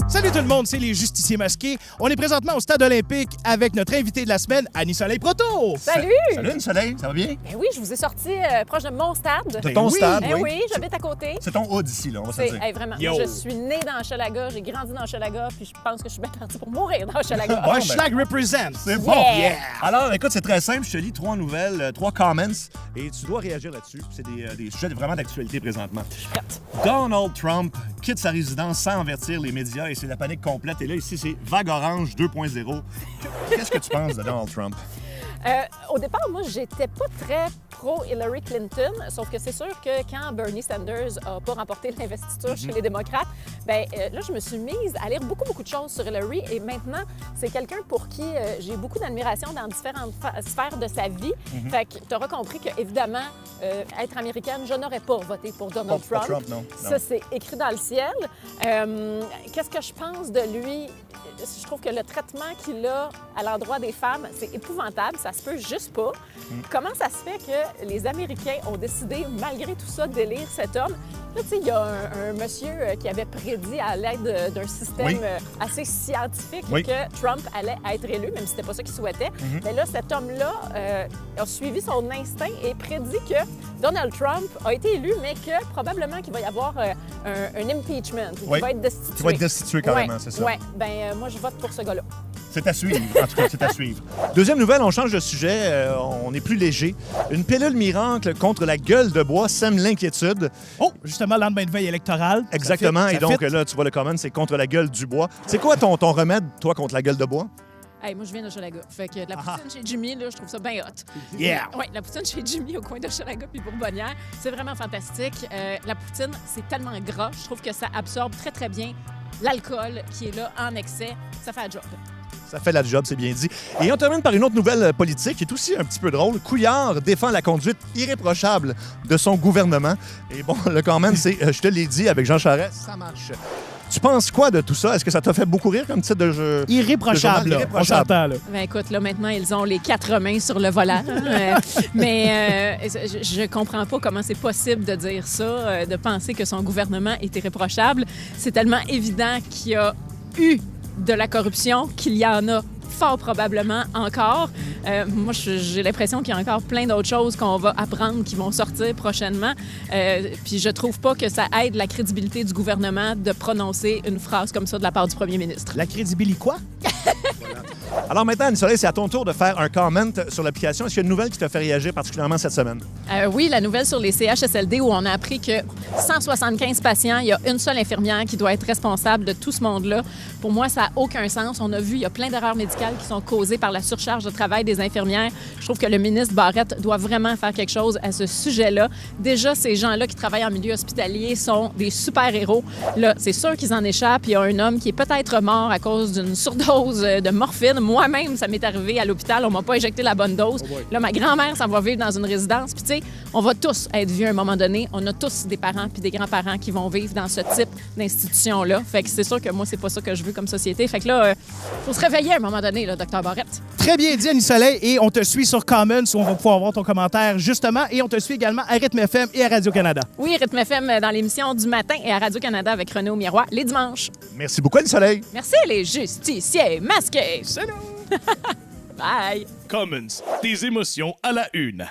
Salut tout le monde, c'est les Justiciers Masqués. On est présentement au Stade Olympique avec notre invité de la semaine, Annie-Soleil Proto. Salut! Salut Annie-Soleil, ça va bien? Ben oui, je vous ai sorti proche de mon stade. De ton stade, Ben oui. oui, j'habite à côté. C'est ton hood ici, là, on va se C'est, dire. hey, vraiment, Yo. moi, je suis née dans Hochelaga, j'ai grandi dans Hochelaga, puis je pense que je suis bien partie pour mourir dans Hochelaga. Bon, Hashtag represent. C'est bon! Yeah! Alors, écoute, c'est très simple. Je te lis 3 nouvelles, 3 comments, et tu dois réagir là-dessus. C'est des sujets vraiment d'actualité présentement. Je suis prête. Donald Trump quitte sa résidence sans avertir les médias et c'est la panique complète. Et là, ici, c'est Vague Orange 2.0. Qu'est-ce que tu penses de Donald Trump? Au départ, moi, j'étais pas très pro Hillary Clinton, sauf que c'est sûr que quand Bernie Sanders a pas remporté l'investiture chez les démocrates, ben là, je me suis mise à lire beaucoup de choses sur Hillary et maintenant, c'est quelqu'un pour qui j'ai beaucoup d'admiration dans différentes sphères de sa vie. Fait que tu auras compris que, évidemment, être américaine, je n'aurais pas voté pour Donald Pas Trump. Trump, non. Ça, c'est écrit dans le ciel. Qu'est-ce que je pense de lui? Je trouve que le traitement qu'il a à l'endroit des femmes, c'est épouvantable. Ça se peut juste pas. Comment ça se fait que les Américains ont décidé, malgré tout ça, d'élire cet homme? Là, tu sais, il y a un monsieur qui avait prédit à l'aide d'un système Oui. assez scientifique Oui. que Trump allait être élu, même si c'était pas ça qu'il souhaitait. Mais là, cet homme-là a suivi son instinct et prédit que Donald Trump a été élu, mais que probablement qu'il va y avoir un impeachment, qu'il Oui. va être destitué. Tu vas être destitué carrément, c'est ça? Oui, bien, moi, je vote pour ce gars-là. C'est à suivre, en tout cas, c'est à suivre. Deuxième nouvelle, on change de sujet, on est plus léger. Une pilule miracle contre la gueule de bois sème l'inquiétude. Oh, justement, le lendemain de veille électorale. Exactement, Ça et fit, donc ça fit. là, tu vois le comment, c'est contre la gueule du bois. C'est quoi ton remède, toi, contre la gueule de bois? Hey, moi, je viens d'Hochelaga. Fait que la poutine chez Jimmy, là, je trouve ça bien hot. Yeah! Oui, la poutine chez Jimmy au coin d'Hochelaga puis Bourbonnière, c'est vraiment fantastique. La poutine, c'est tellement gras. Je trouve que ça absorbe très bien l'alcool qui est là en excès. Ça fait la job. Ça fait la job, c'est bien dit. Et on termine par une autre nouvelle politique qui est aussi un petit peu drôle. Couillard défend la conduite irréprochable de son gouvernement. Et bon, le comment, c'est « Je te l'ai dit » avec Jean Charest, ça marche. Tu penses quoi de tout ça? Est-ce que ça t'a fait beaucoup rire comme titre de jeu? Irréprochable, Le là. journal On s'entend, là. Ben écoute, là, maintenant, ils ont les 4 mains sur le volant. Je comprends pas comment c'est possible de dire ça, de penser que son gouvernement est irréprochable. C'est tellement évident qu'il y a eu de la corruption, qu'il y en a fort probablement encore. Moi, j'ai l'impression qu'il y a encore plein d'autres choses qu'on va apprendre qui vont sortir prochainement. Puis je trouve pas que ça aide la crédibilité du gouvernement de prononcer une phrase comme ça de la part du premier ministre. La crédibilité quoi? Alors maintenant, Annie-Soleil, c'est à ton tour de faire un comment sur l'application. Est-ce qu'il y a une nouvelle qui t'a fait réagir particulièrement cette semaine? Oui, la nouvelle sur les CHSLD où on a appris que 175 patients, il y a une seule infirmière qui doit être responsable de tout ce monde-là. Pour moi, ça n'a aucun sens. On a vu, il y a plein d'erreurs médicales qui sont causées par la surcharge de travail des infirmières. Je trouve que le ministre Barrette doit vraiment faire quelque chose à ce sujet-là. Déjà, ces gens-là qui travaillent en milieu hospitalier sont des super-héros. Là, c'est sûr qu'ils en échappent. Il y a un homme qui est peut-être mort à cause d'une surdose de morphine. Moi-même, ça m'est arrivé à l'hôpital. On m'a pas injecté la bonne dose. Là, ma grand-mère s'en va vivre dans une résidence. Puis, tu sais, on va tous être vieux à un moment donné. On a tous des parents puis des grands-parents qui vont vivre dans ce type d'institution-là. Fait que c'est sûr que moi, c'est pas ça que je veux comme société. Fait que là, faut se réveiller à un moment donné, là, Dr. Barrette. Très bien dit, Annie-Soleil. Et on te suit sur Commons où on va pouvoir voir ton commentaire, justement. Et on te suit également à Rythme FM et à Radio-Canada. Oui, Rythme FM dans l'émission du matin et à Radio-Canada avec René au Miroir les dimanches. Merci beaucoup, Annie-Soleil. Merci, les justiciers masqués. Salut! Bye! Commons, tes émotions à la une.